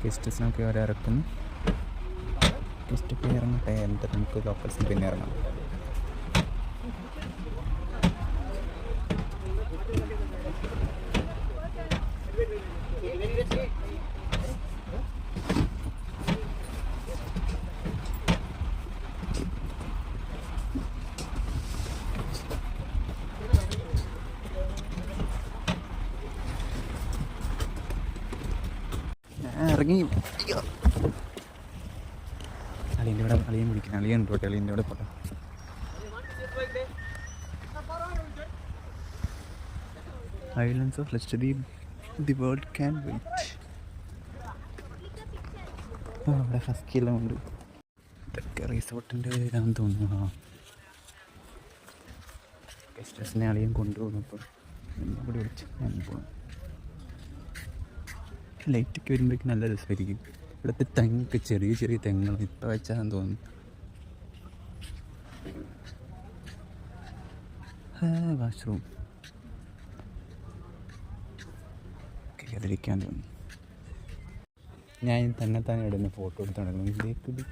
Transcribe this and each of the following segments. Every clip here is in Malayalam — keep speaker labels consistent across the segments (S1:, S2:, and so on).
S1: ഗസ്റ്റസിനൊക്കെ അവരെ ഇറക്കുന്നു. ഗസ്റ്റൊക്കെ ഇറങ്ങട്ടെ, എന്നിട്ട് നമുക്ക് ലോക്കൽസിന് പിന്നെ ഇറങ്ങാം. ഇറങ്ങി. അളിയൻ്റെ ഇവിടെ അളിയൻ വിളിക്കണം. അളിയൻ പോട്ടെ, അളിയൻ്റെ ഇവിടെ പോട്ടെ. Islands of Lakshadweep, the world can wait. അവിടെ ഹസ്കിയെല്ലാം ഉണ്ട്. ഇതൊക്കെ റിസോർട്ടിൻ്റെ ഇതാണെന്ന് തോന്നുന്നു. ഗസ്റ്റസിനെ അളിയൻ കൊണ്ടുപോകുന്നപ്പോൾ എന്നെ കൂടി വിളിച്ചു ഞാൻ പോകുന്നു. ലൈറ്റൊക്കെ വരുമ്പോഴേക്കും നല്ല രസമായിരിക്കും. ഇവിടുത്തെ തെങ്ങൊക്കെ ചെറിയ ചെറിയ തെങ്ങുകൾ ഇപ്പം വെച്ചാന്ന് തോന്നുന്നു. വാഷ്റൂം കയറിയിരിക്കാൻ തോന്നുന്നു. ഞാൻ തന്നെ ഇടുന്ന ഫോട്ടോ എടുത്തോണ്ടിരുന്നു.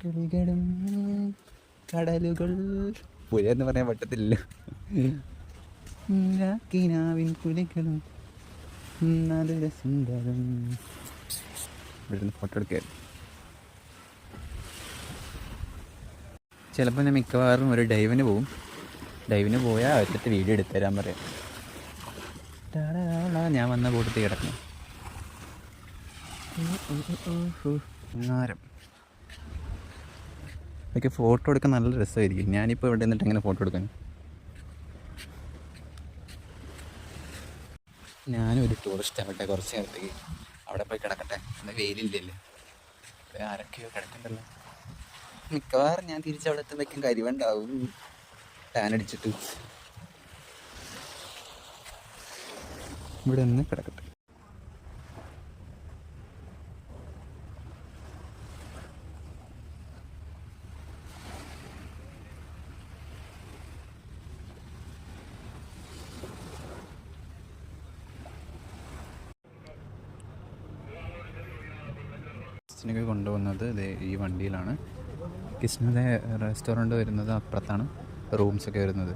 S1: കിളികളും കടലുകൾ പുഴ എന്ന് പറയാൻ പറ്റത്തില്ല. കിനാവിൻ കുലികളും നല്ല സുന്ദരം. ഇവിടുന്ന് ഫോട്ടോ എടുക്കാൻ ചിലപ്പോൾ ഞാൻ മിക്കവാറും ഒരു ഡൈവിന് പോവും. ഡൈവിന് പോയാൽ അവരുടെ വീഡിയോ എടുത്തു തരാൻ പറയാം. ഞാൻ വന്ന കൂട്ടത്തിൽ കിടക്കണം. അതൊക്കെ ഫോട്ടോ എടുക്കാൻ നല്ല രസമായിരിക്കും. ഞാനിപ്പോൾ ഇവിടെ നിന്നിട്ട് എങ്ങനെ ഫോട്ടോ എടുക്കാൻ? ഞാനും ഒരു ടൂറിസ്റ്റ് ആവട്ടെ, കുറച്ച് നേരത്തേക്ക് അവിടെ പോയി കിടക്കട്ടെ. എന്നാൽ വെയിലില്ലല്ലോ, ആരൊക്കെയോ കിടക്കണ്ടല്ലോ. മിക്കവാറും ഞാൻ തിരിച്ചവിടെ എത്തുമ്പോഴേക്കും കരിവുണ്ടാവും ടാനടിച്ചിട്ട്. ഇവിടെ നിന്ന് കിടക്കട്ടെ. കിച്ചനൊക്കെ കൊണ്ടുപോകുന്നത് ഈ വണ്ടിയിലാണ്. കിച്ചണിലെ റെസ്റ്റോറൻറ്റ് വരുന്നത് അപ്പുറത്താണ്, റൂംസൊക്കെ വരുന്നത്.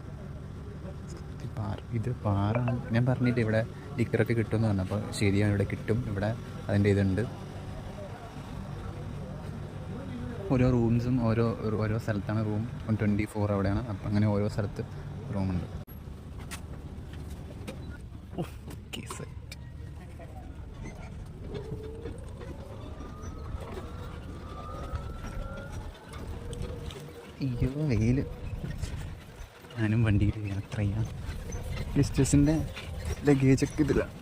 S1: ഇത് പാറാണ്. ഞാൻ പറഞ്ഞിട്ട് ഇവിടെ ലിക്കറൊക്കെ കിട്ടുമെന്ന് പറഞ്ഞപ്പോൾ ശരിയാണ്, ഇവിടെ കിട്ടും. ഇവിടെ അതിൻ്റെ ഇതുണ്ട്. ഓരോ റൂംസും ഓരോ സ്ഥലത്താണ് റൂം. 24 അവിടെയാണ്. അപ്പം അങ്ങനെ ഓരോ സ്ഥലത്ത് റൂമുണ്ട്. അയ്യോ വെയിൽ. ഞാനും വണ്ടിയിൽ യാത്ര ചെയ്യാം. ഗസ്റ്റസിൻ്റെ ലഗേജൊക്കെ ഇതിലാണ്.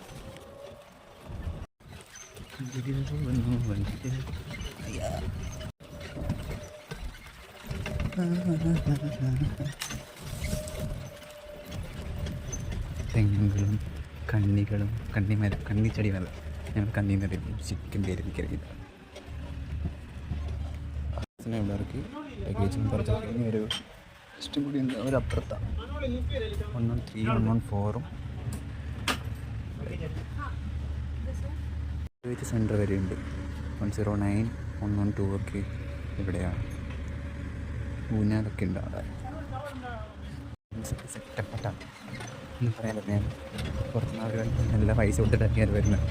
S1: തെങ്ങുകളും കണ്ണികളും കണ്ണിച്ചെടി നല്ല ഞങ്ങൾ കണ്ണീന്ന് ചിക്കൻ പേര് എനിക്കറിയില്ല. ഇവിടെ ഇറക്കി ലഗേജും കുറച്ചൊക്കെ ഇനി ഒരു ഇഷ്ടം കൂടി ഉണ്ട്. അവരപ്പുറത്താണ് 113 114 സെൻറ്റർ വരെ ഉണ്ട്. 109 112 ഒക്കെ ഇവിടെയാണ്. ഊഞ്ഞാലൊക്കെ ഉണ്ട് അവിടെ. സെറ്റപ്പെട്ടാണ് എന്ന് പറയാൻ പറ്റുന്ന കുറച്ച് നാൾ നല്ല പൈസ കൊടുത്തിട്ടൊക്കെയാണ് വരുന്നത്.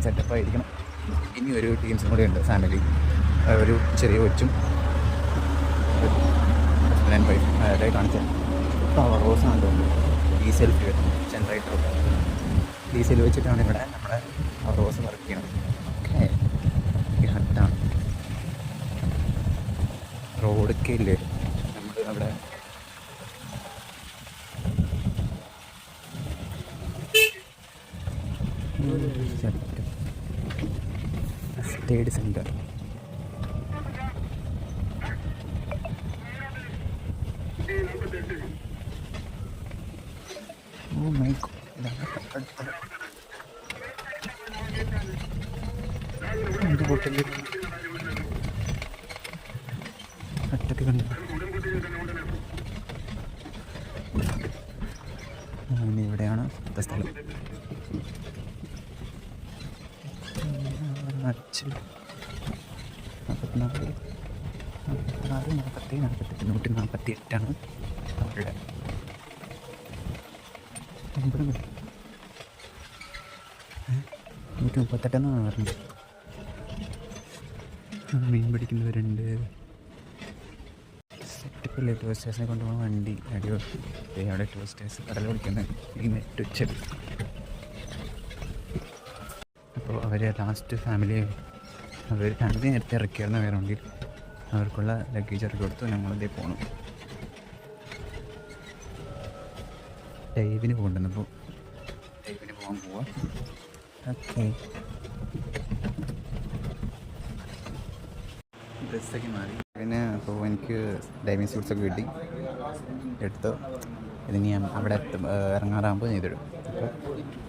S1: സെറ്റപ്പായിരിക്കണം. ഇനി ഒരു ടീംസും കൂടെ ഉണ്ട്, ഫാമിലി. ഒരു ചെറിയ കൊച്ചും ഹസ്ബൻഡ് ആൻഡ് വൈഫ് അതായത് കാണിച്ചാൽ പവർ ഹൗസാണ് തോന്നുന്നു. ഡീസൽ ജനറേറ്റർ ഡീസൽ വെച്ചിട്ടാണ് ഇവിടെ നമ്മുടെ പവർ ഹൗസ് വർക്ക് ചെയ്യണം. ഓക്കെ, ഈ ഹട്ടാണ്. റോഡൊക്കെ ഇല്ലേ നമ്മൾ അവിടെ സ്റ്റേഡ് സെൻറ്റർ. ഓ മൈ ഗോഡ്, എന്ത് പൊട്ടല് ഒറ്റക്ക് കണ്ടു. ഇവിടെയാണ് സ്ഥലം. അഞ്ച് 44 44 47 48 148 അവരുടെ 9 മതി 138 പറഞ്ഞത്. മീൻ പിടിക്കുന്നവരുണ്ട്. സെറ്റപ്പില്ലേ ടൂറിസ്റ്റ് സ്റ്റേഷനെ കൊണ്ടുപോകുന്ന വണ്ടി അടിപൊളി. അവിടെ ടൂറിസ്റ്റ് സ്റ്റേഷൻ കടൽ പിടിക്കുന്നത് ഈ നെറ്റ് ഉച്ചത്. അപ്പോൾ അവർ ലാസ്റ്റ് ഫാമിലി നേരത്തെ ഇറക്കിയായിരുന്നു വേറെ വണ്ടിയിൽ. അവർക്കുള്ള ലഗേജ് ഇറക്കി കൊടുത്തു. ഞങ്ങളിതേ പോകണം. ഡൈവിന് പോകണ്ടെന്ന്. അപ്പോൾ ഡൈവിന് പോകാൻ പോവാം. ഓക്കെ, ഡ്രസ്സൊക്കെ മാറി. പിന്നെ അപ്പോൾ എനിക്ക് ഡൈവിങ് സ്യൂട്ട്സൊക്കെ കിട്ടി, എടുത്ത് ഇതിന് ഞാൻ അവിടെ ഇറങ്ങാറാകുമ്പോൾ ചെയ്തിടും. അപ്പോൾ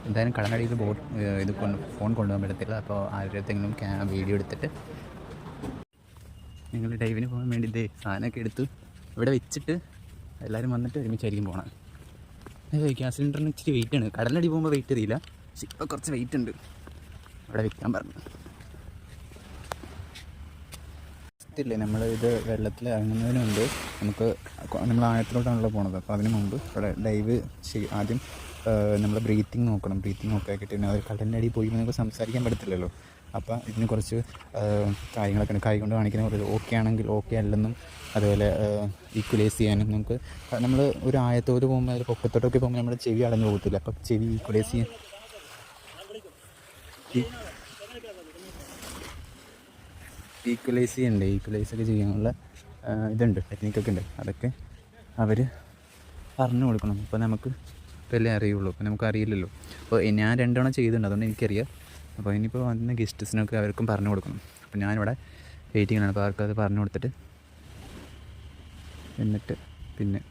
S1: എന്തായാലും കടലടിയിൽ ഫോൺ കൊണ്ടുപോകാൻ പറ്റത്തില്ല. അപ്പോൾ ആരുടെയെങ്കിലും വീഡിയോ എടുത്തിട്ട് നിങ്ങൾ ഡൈവിന് പോകാൻ വേണ്ടി ഇതേ സാധനമൊക്കെ എടുത്ത് ഇവിടെ വെച്ചിട്ട് എല്ലാവരും വന്നിട്ട് ഒരുമിച്ചായിരിക്കും പോകണം. ഗ്യാസ് സിലിണ്ടറിന് ഇച്ചിരി വെയിറ്റാണ്. കടലടി പോകുമ്പോൾ വെയിറ്റ് അറിയില്ല, പക്ഷെ ഇപ്പോൾ കുറച്ച് വെയിറ്റ് ഉണ്ട്. അവിടെ വെക്കാൻ പറഞ്ഞു. ഇല്ലേ, നമ്മൾ ഇത് വെള്ളത്തിൽ ഇറങ്ങുന്നതിന് മുമ്പ് നമ്മൾ ആഴത്തിലോട്ടാണല്ലോ പോണത്. അപ്പോൾ അതിന് മുമ്പ് ഇവിടെ ഡൈവ് ആദ്യം നമ്മൾ ബ്രീത്തിങ് നോക്കണം. ബ്രീത്തിങ് നോക്കിയാക്കിയിട്ട് പിന്നെ അത് കടലിൻ്റെ അടിയിൽ പോയി നമുക്ക് സംസാരിക്കാൻ പറ്റത്തില്ലല്ലോ. അപ്പോൾ ഇതിന് കുറച്ച് കാര്യങ്ങളൊക്കെ ഉണ്ട്. കൈ കൊണ്ട് കാണിക്കുന്ന കുറച്ച് ഓക്കെ ആണെങ്കിൽ ഓക്കെ അല്ലെന്നും, അതുപോലെ ഈക്വലൈസ് ചെയ്യാനും നമുക്ക് നമ്മൾ ഒരു ആയത്തോട് പോകുമ്പോൾ അതിൽ പൊക്കത്തോട്ടൊക്കെ പോകുമ്പോൾ നമ്മുടെ ചെവി അടഞ്ഞു പോകത്തില്ല. അപ്പോൾ ചെവി ഈക്വലൈസ് ചെയ്യാൻ ഈക്വലൈസൊക്കെ ചെയ്യാനുള്ള ഇതുണ്ട്, ടെക്നിക്കൊക്കെ ഉണ്ട്. അതൊക്കെ അവർ പറഞ്ഞു കൊടുക്കണം. അപ്പോൾ നമുക്ക് ഇപ്പോഴല്ലേ അറിയുള്ളൂ. അപ്പോൾ നമുക്ക് അറിയില്ലല്ലോ. അപ്പോൾ ഞാൻ 2 തവണ ചെയ്തിട്ടുണ്ട്, അതുകൊണ്ട് എനിക്കറിയാം. അപ്പോൾ ഇനിയിപ്പോൾ വന്ന ഗസ്റ്റ്സിനൊക്കെ അവർക്കും പറഞ്ഞു കൊടുക്കണം. അപ്പോൾ ഞാനിവിടെ വെയിറ്റിംഗാണ്. അപ്പോൾ അവർക്കത് പറഞ്ഞു കൊടുത്തിട്ട് എന്നിട്ട് പിന്നെ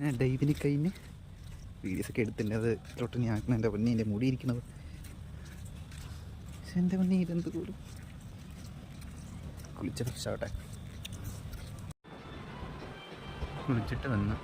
S1: ഞാൻ ഡൈവിന് കഴിഞ്ഞ് വീഡിയോസൊക്കെ എടുത്തിട്ടുണ്ട്. അത് തൊട്ട് ഞാൻ ആക്കണം. എൻ്റെ പൊന്നി എൻ്റെ മുടി ഇരിക്കുന്നത്. പക്ഷെ എൻ്റെ പൊന്നി ഇതെന്ത് പോലും കുളിച്ച ഫ്രഷാവട്ടെ. കുളിച്ചിട്ട് വന്ന്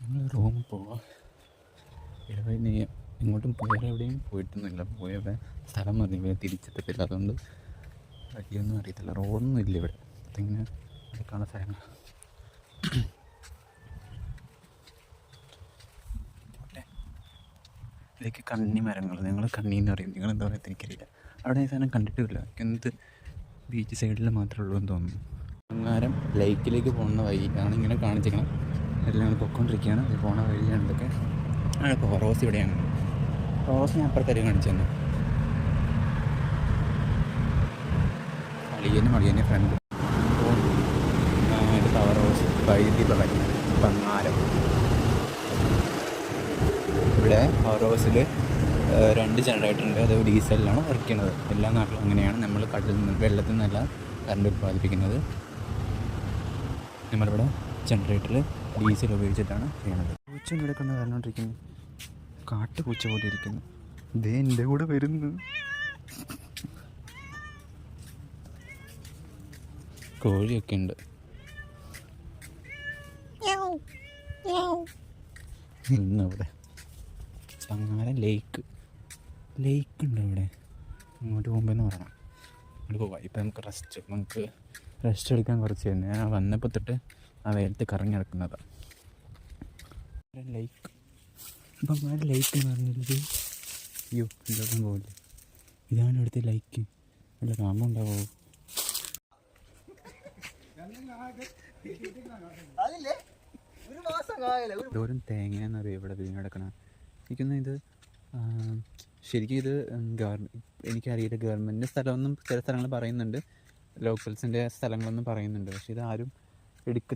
S1: നമ്മൾ റൂമിൽ പോവാം. ഇടവഴി എങ്ങോട്ടും വേറെ എവിടെയും പോയിട്ടൊന്നുമില്ല. പോയവ സ്ഥലം മതി തിരിച്ചെത്തത്തില്ല. അതുകൊണ്ട് വഴിയൊന്നും അറിയത്തില്ല. റോഡൊന്നും ഇല്ല ഇവിടെ. അതിങ്ങനെ അടുക്കാനുള്ള സ്ഥലങ്ങൾ. ഇതിലേക്ക് കണ്ണി മരങ്ങൾ, ഞങ്ങൾ കണ്ണി എന്ന് പറയും. നിങ്ങളെന്താ പറയുക എനിക്കറിയില്ല. അവിടെ ഈ സാധനം കണ്ടിട്ടുമില്ല. എന്ത് ബീച്ച് സൈഡിൽ മാത്രമേ ഉള്ളൂ എന്ന് തോന്നുന്നു. അങ്ങാരം ലേക്കിലേക്ക് പോകുന്ന വഴിയാണ് ഇങ്ങനെ കാണിച്ചിരിക്കണം. എല്ലാം ഞങ്ങൾ പൊയ്ക്കൊണ്ടിരിക്കുകയാണ്. അത് പോകുന്ന വഴിയാണ് ഇതൊക്കെ. ഇപ്പോൾ റോസ് ഇവിടെയാണ്. റോസ് ഞാൻ അപ്പുറത്തേക്ക് കാണിച്ചു തന്നെ. അളിയനെ ഫ്രണ്ട്. ഇത് പവർ ഹൗസ് വൈദ്യുതി പങ്ങാരം. ഇവിടെ പവർ ഹൗസിൽ 2 ജനറേറ്റർ ഉണ്ട്. അത് ഡീസലിലാണ് വർക്ക് ചെയ്യുന്നത്. എല്ലാ നാട്ടിലും അങ്ങനെയാണ്. നമ്മൾ കടലിൽ നിന്ന് വെള്ളത്തിൽ നിന്നല്ല കറണ്ട് ഉത്പാദിപ്പിക്കുന്നത്. നമ്മളിവിടെ ജനറേറ്ററിൽ ഡീസൽ ഉപയോഗിച്ചിട്ടാണ് ചെയ്യണത്. പൂച്ച ഇവിടെ കൊണ്ട് വരണോണ്ടിരിക്കുന്നു. കാട്ടുപൂച്ച പോലെ ഇരിക്കുന്നു. ഇതേ എൻ്റെ കൂടെ വരുന്നു. കോഴിയൊക്കെ ഉണ്ട്. ഇന്നവിടെ ചങ്ങാരം ലേക്ക് ഉണ്ട് ഇവിടെ. അങ്ങോട്ട് പോകുമ്പോഴെന്ന് പറയണം. അങ്ങോട്ട് പോവാം. ഇപ്പം നമുക്ക് റെസ്റ്റ് എടുക്കാൻ കുറച്ച് തന്നെ. ഞാൻ വന്നപ്പോൾ തൊട്ട് ആ വെയിലത്ത് കറങ്ങി നടക്കുന്നതാണ് ലേക്ക്. ഇപ്പം ആ ലേക്ക് എന്ന് പറഞ്ഞത് അയ്യോ ഇതൊന്നും പോകില്ല. ഇതാണ് ഇവിടുത്തെ ലൈക്ക്. വല്ല കാമുണ്ടാവോ? എന്തോരം തേങ്ങയെന്നറിയാം ഇവിടെ വീണ് കിടക്കണം. എനിക്കൊന്നും ഇത് ശരിക്കും ഇത് എനിക്കറിയില്ല. ഗവൺമെൻറ്റിൻ്റെ സ്ഥലമൊന്നും ചില സ്ഥലങ്ങൾ പറയുന്നുണ്ട്, ലോക്കൽസിൻ്റെ സ്ഥലങ്ങളൊന്നും പറയുന്നുണ്ട്. പക്ഷേ ഇതാരും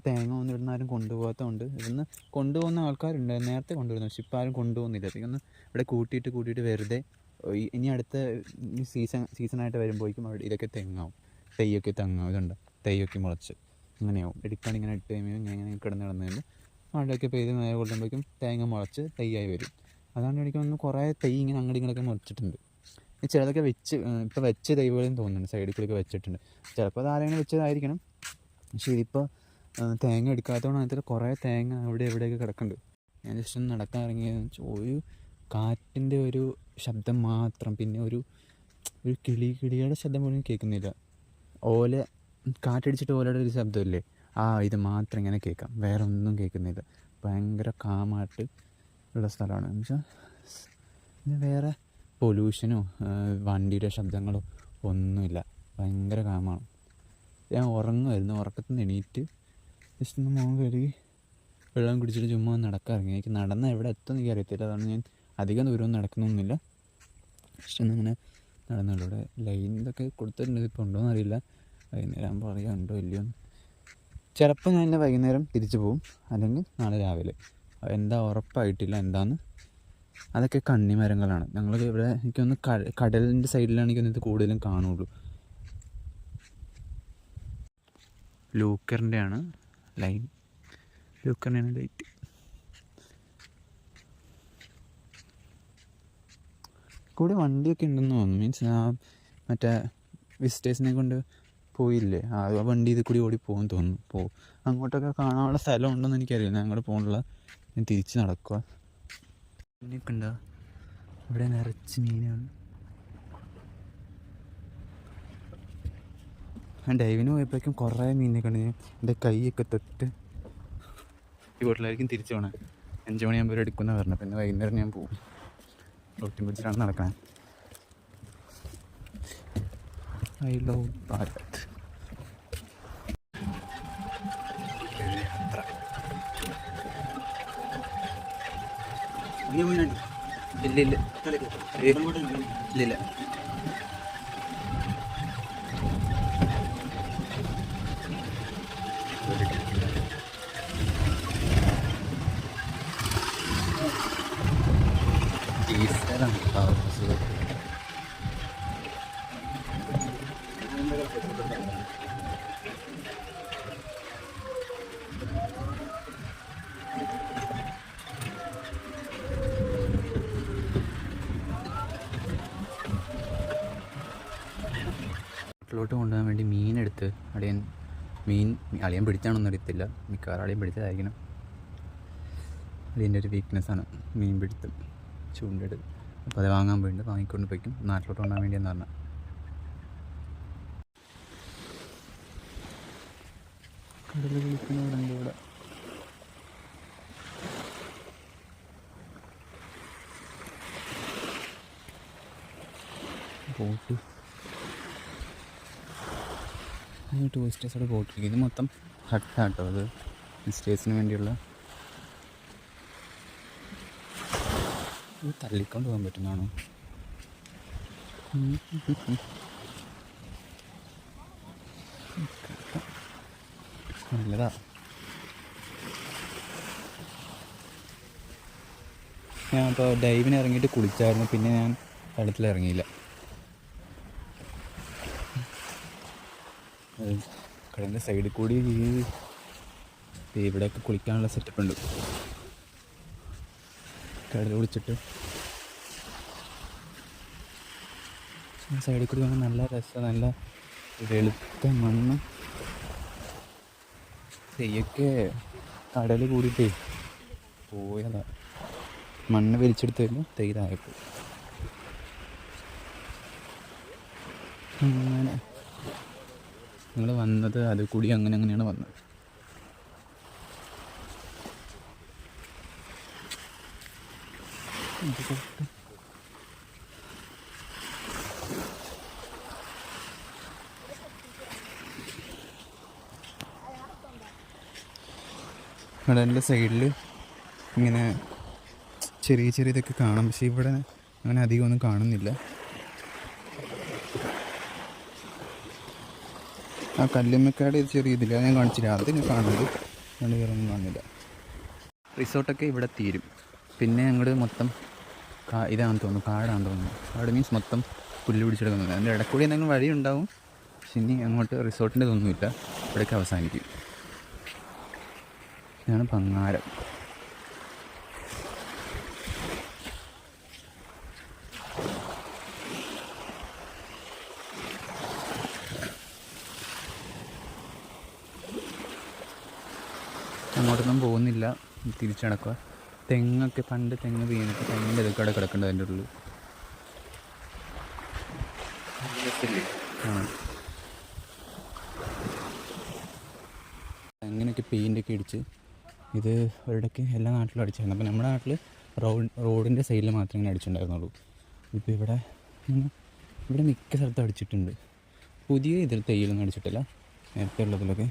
S1: തേങ്ങ ഒന്നും ഇവിടുന്ന് ആരും കൊണ്ടുപോകാത്തതുകൊണ്ട് ഇവിടുന്ന് കൊണ്ടുപോകുന്ന ആൾക്കാരുണ്ട്. നേരത്തെ കൊണ്ടുവരുന്നു. പക്ഷെ ഇപ്പോൾ ആരും കൊണ്ടുപോകുന്നില്ല. അപ്പോൾ ഒന്ന് ഇവിടെ കൂട്ടിയിട്ട് വെറുതെ ഇനി അടുത്ത സീസണായിട്ട് വരുമ്പോഴേക്കും അവിടെ ഇതൊക്കെ തെങ്ങാവും. തെയ്യൊക്കെ ഇതുണ്ട്. തെയ്യൊക്കെ മുളച്ച് അങ്ങനെയാവും. എടുക്കാൻ ഇങ്ങനെ ഇട്ട് കഴിയുമ്പോൾ ഇങ്ങനെ കിടന്നിടുന്നതിന് മഴയൊക്കെ പെയ്ത് നേരെ കൊള്ളുമ്പോഴേക്കും തേങ്ങ മുളച്ച് തെയ്യായി വരും. അതാണ് എനിക്കൊന്ന് കുറേ തെയ്യ് ഇങ്ങനെ അങ്ങോട്ടും ഇങ്ങോട്ടൊക്കെ മുളച്ചിട്ടുണ്ട്. ചിലതൊക്കെ ഇപ്പോൾ വെച്ച തെയ്യകളും തോന്നുന്നുണ്ട്. സൈഡിൽ കൂടെയൊക്കെ വെച്ചിട്ടുണ്ട്. ചിലപ്പോൾ അത് ആരെങ്കിലും വെച്ചതായിരിക്കണം. പക്ഷേ ഇതിപ്പോൾ തേങ്ങ എടുക്കാത്തതുകൊണ്ട് അതിൽ കുറേ തേങ്ങ അവിടെ എവിടെയൊക്കെ കിടക്കുന്നുണ്ട്. ഞാൻ ജസ്റ്റ് ഒന്ന് നടക്കാൻ ഇറങ്ങിയതെന്ന് വെച്ചാൽ ഒരു കാറ്റിൻ്റെ ഒരു ശബ്ദം മാത്രം. പിന്നെ ഒരു കിളിയുടെ ശബ്ദം പോലും കേൾക്കുന്നില്ല. കാറ്റടിച്ചിട്ട് ഓലയുടെ ഒരു ശബ്ദമില്ലേ, ഇത് മാത്രം ഇങ്ങനെ കേൾക്കാം. വേറെ ഒന്നും കേൾക്കുന്നില്ല. ഭയങ്കര കാമായിട്ട് ഉള്ള സ്ഥലമാണ്. എന്ന് വെച്ചാൽ പിന്നെ വേറെ പൊല്യൂഷനോ വണ്ടിയുടെ ശബ്ദങ്ങളോ ഒന്നുമില്ല. ഭയങ്കര കാമാണ്. ഞാൻ ഉറങ്ങുമായിരുന്നു. ഉറക്കത്തിൽ നിന്ന് എണീറ്റ് ജസ്റ്റ് ഒന്ന് മുഖം കഴുകി വെള്ളം കുടിച്ചിട്ട് ചുമ്മാ നടക്കാൻ ഇറങ്ങി. എനിക്ക് നടന്ന എവിടെ എത്തുമെന്ന് എനിക്ക് അറിയത്തില്ല. അതാണ് ഞാൻ അധികം ദൂരമൊന്നും നടക്കുന്നൊന്നുമില്ല. ജസ്റ്റ് ഒന്നിങ്ങനെ നടന്നുള്ളൂ. ഇവിടെ ലൈൻ ഇതൊക്കെ കൊടുത്തിട്ടുണ്ട്. ഇപ്പോൾ ഉണ്ടോയെന്ന് അറിയില്ല. വൈകുന്നേരം ആകുമ്പോൾ അറിയാം ഉണ്ടോ ഇല്ലയോ. ചിലപ്പോൾ ഞാൻ വൈകുന്നേരം തിരിച്ചു പോകും, അല്ലെങ്കിൽ നാളെ രാവിലെ. എന്താ ഉറപ്പായിട്ടില്ല എന്താന്ന്. അതൊക്കെ കണ്ണിമരങ്ങളാണ്. ഞങ്ങൾ ഇവിടെ എനിക്കൊന്ന് കടലിൻ്റെ സൈഡിലാണെങ്കിൽ ഇത് കൂടുതലും കാണുള്ളൂ. ലൂക്കറിൻ്റെ ആണ് ലൈൻ. ലൂക്കറിൻ്റെയാണ് ലൈറ്റ്. കൂടെ വണ്ടിയൊക്കെ ഉണ്ടെന്ന് തോന്നുന്നു. മീൻസ് മറ്റേ വിസിറ്റേഴ്സിനെ കൊണ്ട് പോയില്ലേ, ആ വണ്ടി ഇതിൽ കൂടി ഓടി പോകും തോന്നുന്നു. അങ്ങോട്ടൊക്കെ കാണാനുള്ള സ്ഥലം ഉണ്ടെന്ന് എനിക്കറിയില്ല. ഞാൻ അങ്ങോട്ട് പോകണില്ല. ഞാൻ തിരിച്ച് നടക്കുക. മീനൊക്കെ ഉണ്ടോ ഇവിടെ? നിറച്ച് മീനാണ്. ഞാൻ ഡൈവിന് പോയപ്പോഴേക്കും കുറേ മീനൊക്കെ ഉണ്ട്. എൻ്റെ കൈയൊക്കെ തൊട്ട് ഈ വീട്ടിലായിരിക്കും തിരിച്ചു പോകണേ. 5 മണിയാകുമ്പോൾ എടുക്കുന്ന പറഞ്ഞത്. പിന്നെ വൈകുന്നേരം ഞാൻ പോകും. റൊട്ടി പിടിച്ചിട്ടാണ് നടക്കാൻ. I love Bharat. ഇല്ല നാട്ടിലോട്ട് കൊണ്ടുപോകാൻ വേണ്ടി മീനെടുത്ത് അളിയൻ പിടിച്ചാണോന്നും അറിയത്തില്ല, മിക്കവാറും അളിയൻ പിടിച്ചതായിരിക്കണം. അളിയൻ്റെ ഒരു വീക്ക്നെസ്സാണ് മീൻ പിടുത്തം, ചൂണ്ടിട്. അപ്പോൾ അത് വാങ്ങാൻ പോയിട്ടുണ്ട്, വാങ്ങിക്കൊണ്ട് പോയിക്കും നാട്ടിലോട്ട് കൊണ്ടുപോകാൻ വേണ്ടിയെന്ന് പറഞ്ഞാൽ. കടൽ കുളിക്കുന്നവരുണ്ട് ഇവിടെ. ബോട്ട് ടൂറിസ്റ്റേഴ്സോടെ ബോട്ടിലേക്ക്. ഇത് മൊത്തം ഹട്ടാട്ടോ, അത് വിസിറ്റേഴ്സിന് വേണ്ടിയുള്ള. ഇത് തള്ളിക്കൊണ്ട് പോകാൻ പറ്റുന്നതാണോ? നല്ലതാ. ഞാൻ അപ്പോൾ ഡൈവിന് ഇറങ്ങിയിട്ട് കുളിച്ചായിരുന്നു, പിന്നെ ഞാൻ വെള്ളത്തിൽ ഇറങ്ങിയില്ല. കടലിൻ്റെ സൈഡിൽ കൂടി ഇവിടെയൊക്കെ കുളിക്കാനുള്ള സെറ്റപ്പ് ഉണ്ട്. കടൽ കുളിച്ചിട്ട് സൈഡിൽ കൂടി വന്നാൽ നല്ല രസം, നല്ല വെളുത്ത മണ്ണ്. തെയ്യൊക്കെ കടൽ കൂടിയിട്ടേ പോയതാ, മണ്ണ് വലിച്ചെടുത്ത് വരുമ്പോൾ തെയ്യതായപ്പോൾ. അങ്ങനെ ഞങ്ങൾ വന്നത് അത് കൂടി അങ്ങനെയാണ് വന്നത്. കടലിൻ്റെ സൈഡിൽ ഇങ്ങനെ ചെറിയ ഇതൊക്കെ കാണാം, പക്ഷെ ഇവിടെ അങ്ങനെ അധികം ഒന്നും കാണുന്നില്ല. ആ കല്ലുമ്മക്കാട് ചെറിയ ഇതില്ല, ഞാൻ കാണിച്ചില്ല, അതിന് കാണുന്നത് ഞങ്ങൾ വേറൊന്നും കാണുന്നില്ല. റിസോർട്ടൊക്കെ ഇവിടെ തീരും. പിന്നെ ഞങ്ങൾ മൊത്തം ഇതാണെന്ന് തോന്നുന്നു, കാടാണെന്ന് തോന്നുന്നു. കാട് മീൻസ് മൊത്തം പുല്ല് പിടിച്ചെടുക്കുന്നുണ്ട്. അതിൻ്റെ ഇടയ്ക്കൂടി എന്തെങ്കിലും വഴി ഉണ്ടാവും, പക്ഷെ ഇനി അങ്ങോട്ട് റിസോർട്ടിൻ്റെ ഇതൊന്നുമില്ല, ഇവിടേക്ക് അവസാനിക്കും. ഇതാണ് പങ്ങാരം. അങ്ങോട്ടൊന്നും പോകുന്നില്ല, തിരിച്ചടക്കുക. തെങ്ങൊക്കെ പണ്ട് തെങ്ങ് വീണിട്ട് തെങ്ങിൻ്റെ ഇതൊക്കെ അവിടെ കിടക്കേണ്ടത് അതിൻ്റെ ഉള്ളിൽ. തെങ്ങിനൊക്കെ പെയിൻ്റൊക്കെ ഇടിച്ച് ഇത് ഒരിടയ്ക്ക് എല്ലാ നാട്ടിലും അടിച്ചായിരുന്നു. അപ്പോൾ നമ്മുടെ നാട്ടിൽ റോഡിൻ്റെ സൈഡിൽ മാത്രമേ ഇങ്ങനെ അടിച്ചിട്ടുണ്ടായിരുന്നുള്ളൂ. ഇപ്പോൾ ഇവിടെ മിക്ക സ്ഥലത്തും അടിച്ചിട്ടുണ്ട്. പുതിയ ഇതിൽ തേയിലൊന്നും അടിച്ചിട്ടില്ല, നേരത്തെ ഉള്ളതിലൊക്കെ.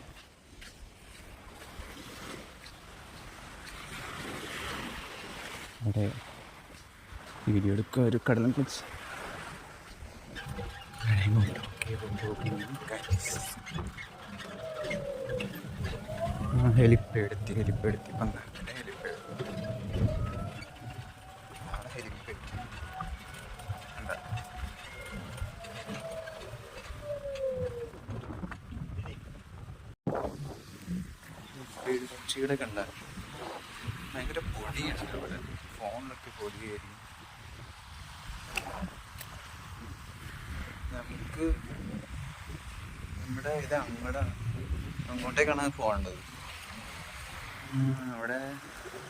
S1: അവിടെ വീഡിയോ എടുക്കുക, ഒരു കടലും കുറിച്ച് ഹെലിപ്പേഡ് പന്ത്രണ്ട് ഹെലിപ്പേഡ്. പക്ഷികളെ കണ്ട ഭയങ്കര പൊടിയാണ് ഇവിടെ, ഫോണിലൊക്കെ പൊടിയായിരിക്കും. നമുക്ക് നമ്മുടെ ഇത് അങ്ങോട്ടേക്കാണ് പോകേണ്ടത്. അവിടെ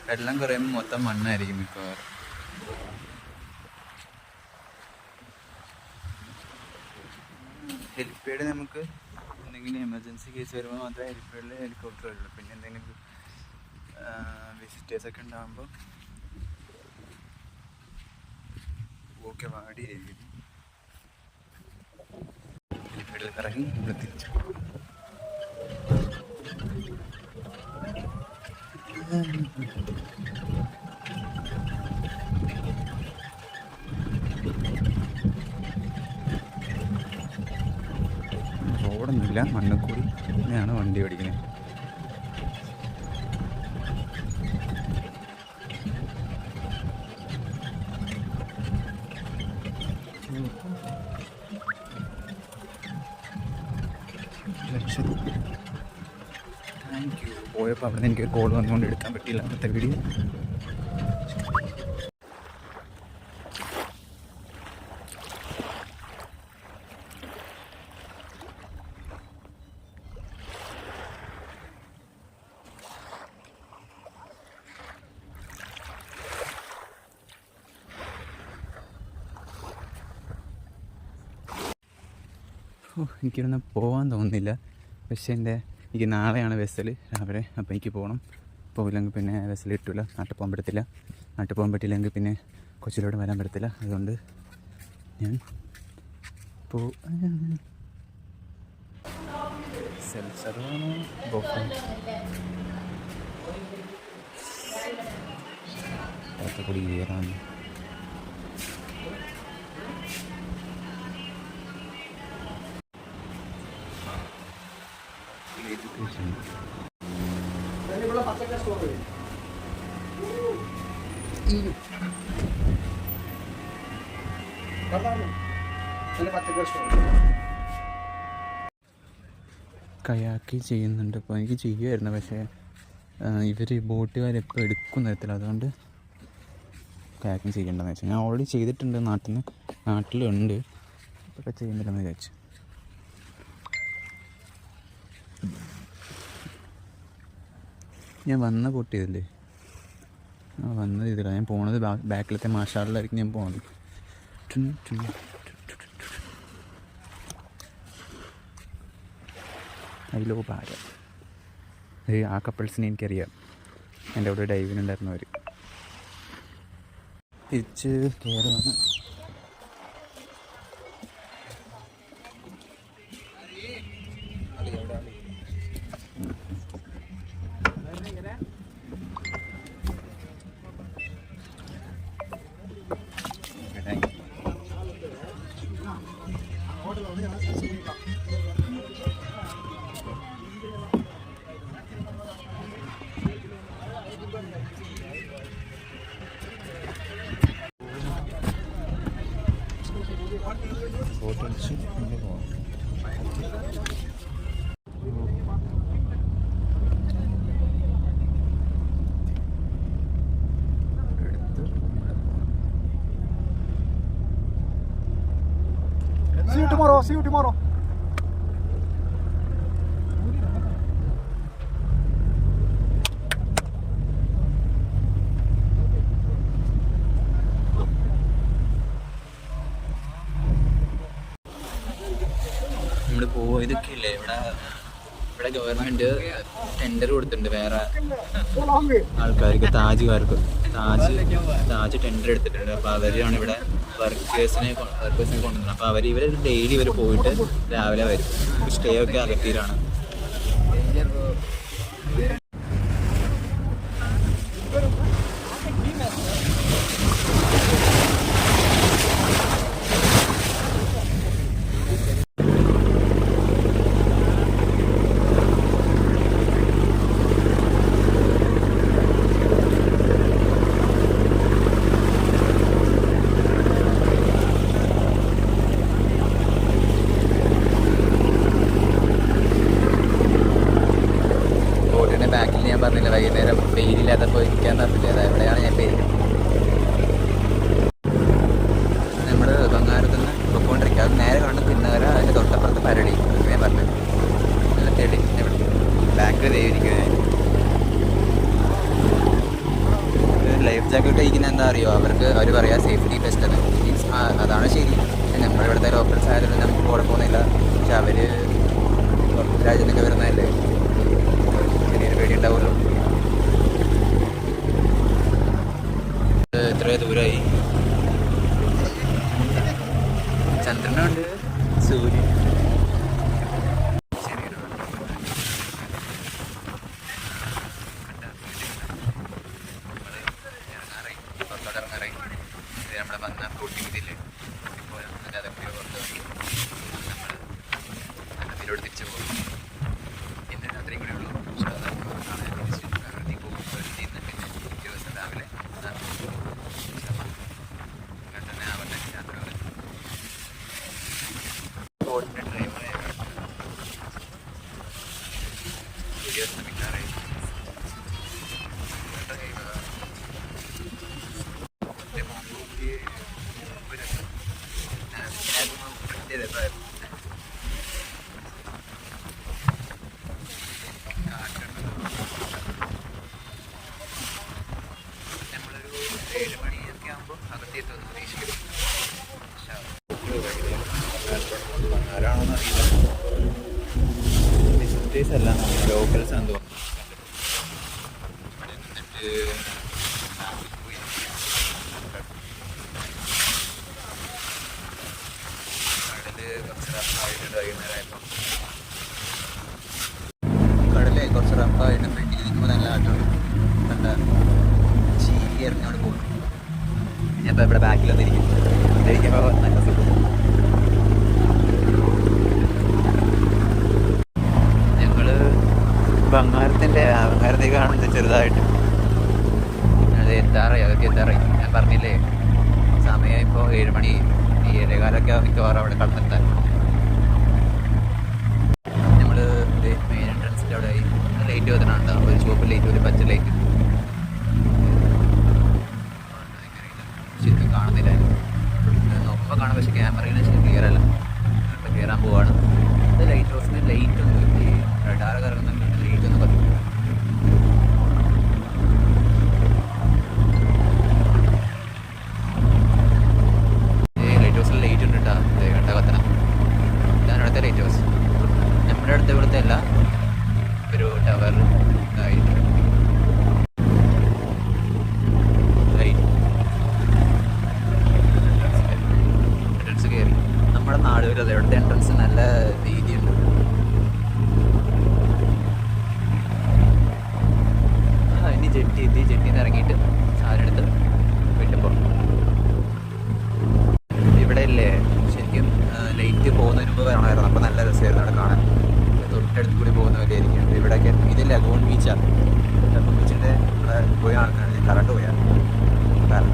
S1: വെള്ളം കുറയുമ്പോൾ മൊത്തം മണ്ണായിരിക്കും മിക്കവാറും. ഹെലിപ്പേഡ് നമുക്ക് എന്തെങ്കിലും എമർജൻസി കേസ് വരുമ്പോൾ മാത്രമേ ഹെലികോപ്റ്റർ വരുള്ളൂ. പിന്നെ എന്തെങ്കിലും വിസിറ്റേഴ്സൊക്കെ ഉണ്ടാകുമ്പോൾ ഓക്കെ വാടിയായിരിക്കും. ഹെലിപ്പേഡിൽ ഇറങ്ങി ഇവിടെ തിരിച്ചു. റോഡൊന്നുമില്ല, മണ്ണക്കൂടി തന്നെയാണ് വണ്ടി ഓടിക്കുന്നത്. Thank you. പോയപ്പോൾ അവിടെ നിന്ന് എനിക്ക് കോൾ വന്നുകൊണ്ട് എടുക്കാൻ പറ്റിയില്ല അന്നത്തെ വീഡിയോ. എനിക്കിരുന്ന് പോകാൻ തോന്നുന്നില്ല. പക്ഷേ എനിക്ക് നാളെയാണ് ബസ്സിൽ രാവിലെ. അപ്പോൾ എനിക്ക് പോകണം. പോയില്ലെങ്കിൽ പിന്നെ ബസ്സിൽ കിട്ടില്ല. നാട്ടിൽ പോകാൻ പറ്റത്തില്ല. നാട്ടിൽ പോകാൻ പറ്റില്ലെങ്കിൽ പിന്നെ കൊച്ചിയിലോട്ട് വരാൻ പറ്റത്തില്ല. അതുകൊണ്ട് ഞാൻ സെൽഫ് സർവാണോ കൂടി കയറാൻ കയാക്കിങ് ചെയ്യുന്നുണ്ട്. ഇപ്പോൾ എനിക്ക് ചെയ്യുമായിരുന്നു, പക്ഷേ ഇവർ ബോട്ടുകാരെപ്പോൾ എടുക്കും തരത്തില്ല. അതുകൊണ്ട് കയാക്കിങ് ചെയ്യേണ്ടതെന്ന് വെച്ചാൽ ഞാൻ ഓൾറെഡി ചെയ്തിട്ടുണ്ട്. നാട്ടിലുണ്ട്, ഇതൊക്കെ ചെയ്യുന്നില്ലെന്ന് വിചാരിച്ചു. ഞാൻ വന്ന ബോട്ട് ചെയ്തില്ലേ, വന്നത് ഇതില്ല. ഞാൻ പോണത് ബാക്കിലത്തെ മാഷാളിലായിരിക്കും ഞാൻ പോണത്. അതിലോ പാര ആ കപ്പിൾസിനെ എനിക്കറിയാം. എൻ്റെ അവിടെ ഡൈവിനുണ്ടായിരുന്നവർ. തിരിച്ച് കയറുകയാണ്. Photos
S2: See you tomorrow.
S1: നമ്മൾ പോയതൊക്കെ ഇല്ലേ, ഇവിടെ ഗവൺമെൻറ് ടെൻഡർ കൊടുത്തിട്ടുണ്ട് വേറെ ആൾക്കാർക്ക്, താജ് ടെൻഡർ എടുത്തിട്ടുണ്ട്. അപ്പോൾ അവരാണ് ഇവിടെ വർക്കേഴ്സിനെ കൊണ്ടുവന്നത്. അപ്പോൾ ഇവർ ഡെയിലി പോയിട്ട് രാവിലെ വരും. സ്റ്റേ ഒക്കെ അകത്തിയിലാണ്. ബാക്കിൽ ഞാൻ പറഞ്ഞില്ല, വൈകുന്നേരം വെയിലില്ലാത്തപ്പോൾ ഇരിക്കാൻ തന്നില്ല. എവിടെയാണ് ഞാൻ പേര്. നമ്മൾ ബംഗാരത്ത് നിന്ന് പൊക്കോണ്ടിരിക്കുക. അത് നേരെ കാണുന്ന തിന്നകര, അതിൻ്റെ തൊട്ടപ്പുറത്ത് പരടി. ഞാൻ പറഞ്ഞു നല്ല തേടി ബാക്കിൽ ദൈവരിക്കുന്നത്. ലൈഫ് ജാക്കറ്റ് കഴിക്കുന്നത് എന്താ അറിയോ, അവർ പറയാ സേഫ്റ്റി ബെസ്റ്റ് എന്ന്. മീൻസ് അതാണ് ശരി. നമ്മളിവിടുത്തെ ലോക്കൽസ് ആയതുകൊണ്ട് നമുക്ക് കുഴപ്പമൊന്നുമില്ല. പക്ഷെ അവർ പുറത്ത് രാജ്യത്തൊക്കെ വരുന്നതല്ലേ, ചെറിയൊരു പേടി ഉണ്ടാവുമല്ലോ. എത്ര ദൂരമായി. ചന്ദ്രനുണ്ട്, സൂര്യൻ. ഇറങ്ങാറായി. നമ്മുടെ വന്ന ഫ്ലോട്ടിങ് ഇതില്ലേ, ഇപ്പോൾ അതൊക്കെ പുറത്ത് നമ്മൾ അതിലൂടെ തിരിച്ചു പോകും. ഇന്ന് രാത്രിയും കൂടെ ഉള്ളൂ. ദിവസം രാവിലെ തന്നെ ആവട്ടെ യാത്രകൾ. ബോട്ടിൻ്റെ ഡ്രൈവറെ വീഡിയോസ് മിക്കാറായി നമ്മളൊരു 7 മണിയൊക്കെ ആകുമ്പോൾ അകത്തേക്ക് പ്രതീക്ഷിക്കും. ആരാണോന്ന് അറിയില്ല. ടൂറിസ്റ്റേഴ്സ് അല്ല, നമ്മൾ ലോക്കൽസ് ആണെന്ന് തോന്നുന്നു. ഇവിടെ നിന്നിട്ട് കടല് കുറച്ച് റഫായിട്ടുണ്ട് വൈകുന്നേരമായപ്പോൾ. കടല് കുറച്ച് റഫായിട്ട് ഫ്രണ്ടിൽ നിൽക്കുമ്പോൾ നല്ല ആട്ടമുണ്ട്. കണ്ട ചീരി എറിഞ്ഞോട് പോകും. ഞാൻ ഇപ്പോൾ ഇവിടെ ബാക്കിൽ വന്നിരിക്കും. ഇരിക്കുമ്പോൾ നല്ല സുഖം. ബംഗാരത്തേക്ക് കാണുന്നത് ചെറുതായിട്ട് അത് എത്താറായി. അതൊക്കെ എത്താറായി. ഞാൻ പറഞ്ഞില്ലേ സമയം ഇപ്പോൾ 7 മണി 7:15 മിക്കവാറും അവിടെ കടന്നെത്താൻ. നമ്മൾ മെയിൻ എൻട്രൻസിൻ്റെ അവിടെ ആയി. ലൈറ്റ് വന്നിട്ടുണ്ട്. ഒരു ചുവപ്പ് ലൈറ്റ്, ഒരു പച്ച ലൈറ്റ്. ശരിക്കും കാണുന്നില്ല. നോക്കുമ്പോൾ കാണാം, പക്ഷേ ക്യാമറയിൽ ശരി ക്ലിയർ അല്ല. ഇപ്പോൾ കയറാൻ പോവാണ്. അത് ലൈറ്റ് ഹൗസിന് ലൈറ്റ് ഒന്നും റഡാർ കറങ്ങുന്നുണ്ട്. ലൈറ്റ് ഒന്ന് പറയും. ലൈറ്റ് ഹൗസിൽ ലൈറ്റ് ഉണ്ട് കേട്ടോ. കണ്ട കത്തണം. ഇതാണ് അടുത്ത ലൈറ്റ് ഹൗസ്. നമ്മുടെ അടുത്ത ഇവിടുത്തെ അല്ല, ഒരു ടവർ ആയിട്ട് എൻട്രൻസ് കയറി. നമ്മുടെ നാട് വരെ അത് ഇവിടുത്തെ എൻട്രൻസ് നല്ല രീതിയുണ്ട്. ഇനി ജെട്ടി എത്തി. ജെട്ടിയിൽ നിന്ന് ഇറങ്ങിയിട്ട് സാധനം വിട്ടുമ്പോൾ ഇവിടെ ഇല്ലേ ശരിക്കും ലൈറ്റ് പോകുന്നതിന് മുമ്പ് വരണമായിരുന്നു. അപ്പോൾ നല്ല രസമായിരുന്നു അവിടെ കാണാൻ. തൊട്ടടുത്ത് കൂടി പോകുന്ന പോലെ ആയിരിക്കും. ഇവിടെയൊക്കെ ഇത് ലഗോൺ ബീച്ചാണ്. ലഗോൺ ബീച്ചിൻ്റെ പോയ ആൾക്കാർ കറണ്ട്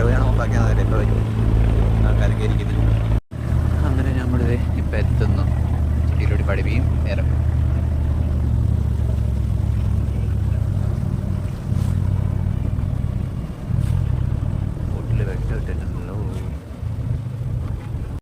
S1: പോയാണ് ഓഫാക്കിയാൽ മതി. ഇപ്പോൾ വരും ആൾക്കാരൊക്കെ ഇരിക്കുന്നത്. അങ്ങനെ നമ്മളിത് ഇപ്പം എത്തുന്നു. ചെടിയിലൂടെ പടിവിയും നേരം. ബോട്ടിൽ വെട്ടിട്ടുണ്ട്.